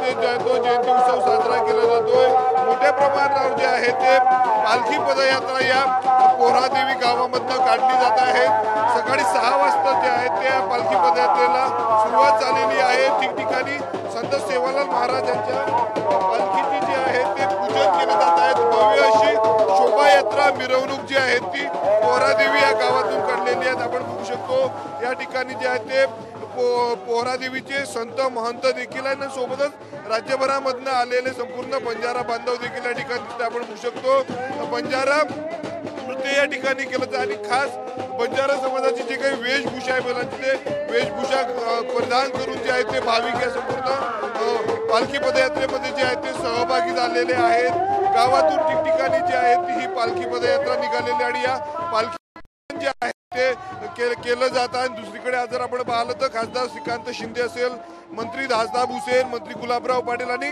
गावामध्ये जो आहे तो जयंती उत्सव साजरा केला जातोय। मोठ्या प्रमाणावर जे आहे ते पालखी पदयात्रा या पोहरादेवी गावामधनं काढली जात आहे। सकाळी 6 वाजता जे आहे त्या पालखी पदयात्रेला सुरुवात झालेली आहे। ठिकठिकाणी संत सेवालाल महाराजांच्या पालखीची जी आहे ते पूजन केले जात आहे। भव्य अशी शोभायात्रा मिरवणूक जी आहे ती पोहरादेवी या गावातून काढलेली आहे। आपण बघू शकतो या ठिकाणी जे आहे ते पोहरादेवीचे संत महंत देखील आहे, सोबतच राज्यभरामधून आलेले संपूर्ण बंजारा बांधव देखील या ठिकाणी आपण बघू शकतो। बंजारा नृत्य या ठिकाणी केलं जातं आणि खास बंजारा समाजाची जे काही वेशभूषा आहे मुलांची ते वेशभूषा परिधान करून जे आहे ते भाविक या संपूर्ण पालखी पदयात्रेमध्ये जे आहे ते सहभागी झालेले आहेत। गावातून ठिकठिकाणी जे आहे ती ही पालखी पदयात्रा निघालेली आणि या पालखी जे आहे ते केलं जात आहे। दुसरीकडे जर आपण पाहिलं तर खासदार श्रीकांत शिंदे असेल, मंत्री दासदाब हुसेन, मंत्री गुलाबराव पाटील आणि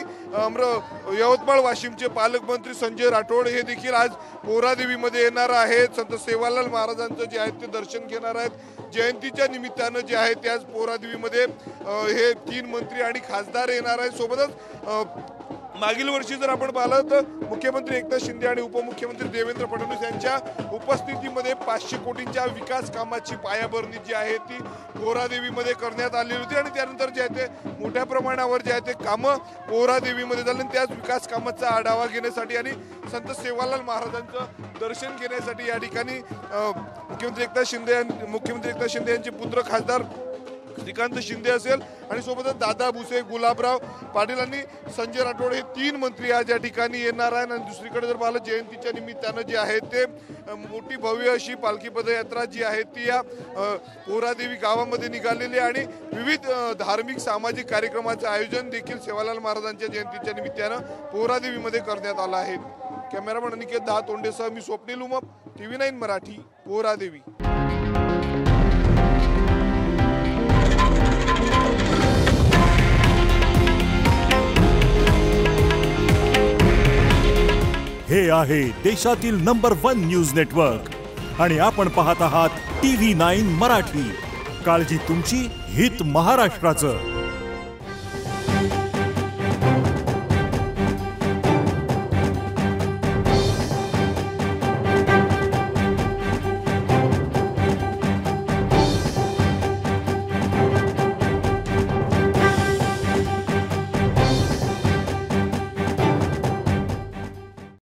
यवतमाळ वाशिमचे पालकमंत्री संजय राठोड हे देखील आज पोहरादेवीमध्ये येणार आहेत। संत सेवालाल महाराजांचं जे आहे ते दर्शन घेणार आहेत। जयंतीच्या निमित्तानं जे आहे ते आज पोहरादेवीमध्ये हे 3 मंत्री आणि खासदार येणार आहेत। सोबतच मागील वर्षी जर आपण पाहिलं तर मुख्यमंत्री एकनाथ शिंदे आणि उपमुख्यमंत्री देवेंद्र फडणवीस यांच्या उपस्थितीमध्ये 500 कोटींच्या विकास कामाची पायाभरणी जी आहे ती पोहरादेवीमध्ये करण्यात आलेली होती आणि त्यानंतर जे आहे ते मोठ्या प्रमाणावर जे आहे ते कामं पोहरादेवीमध्ये झाले। त्याच विकास कामाचा आढावा घेण्यासाठी आणि संत सेवालाल महाराजांचं दर्शन घेण्यासाठी या ठिकाणी मुख्यमंत्री एकनाथ शिंदे यांचे पुत्र खासदार श्रीकांत शिंदे असेल आणि सोबतच दादा भुसे, गुलाबराव पाटील आणि संजय राठोड हे 3 मंत्री आज या ठिकाणी येणार आहेत। आणि दुसरीकडे जर पाहिलं जयंतीच्या निमित्तानं जे आहे ते मोठी भव्य अशी पालखी पदयात्रा जी आहे ती या पोहरादेवी गावामध्ये निघालेली आहे आणि विविध धार्मिक सामाजिक कार्यक्रमाचं आयोजन देखील सेवालाल महाराजांच्या जयंतीच्या निमित्तानं पोहरादेवीमध्ये करण्यात आलं आहे। कॅमेरामन अनिकेत दहातोंडेसह मी स्वप्नील उमप, TV9 मराठी, पोहरादेवी। हे आहे देशातील नंबर 1 न्यूज नेटवर्क आणि आपण पाहत आहात TV9 मराठी। काळजी तुमची, हित महाराष्ट्राचं।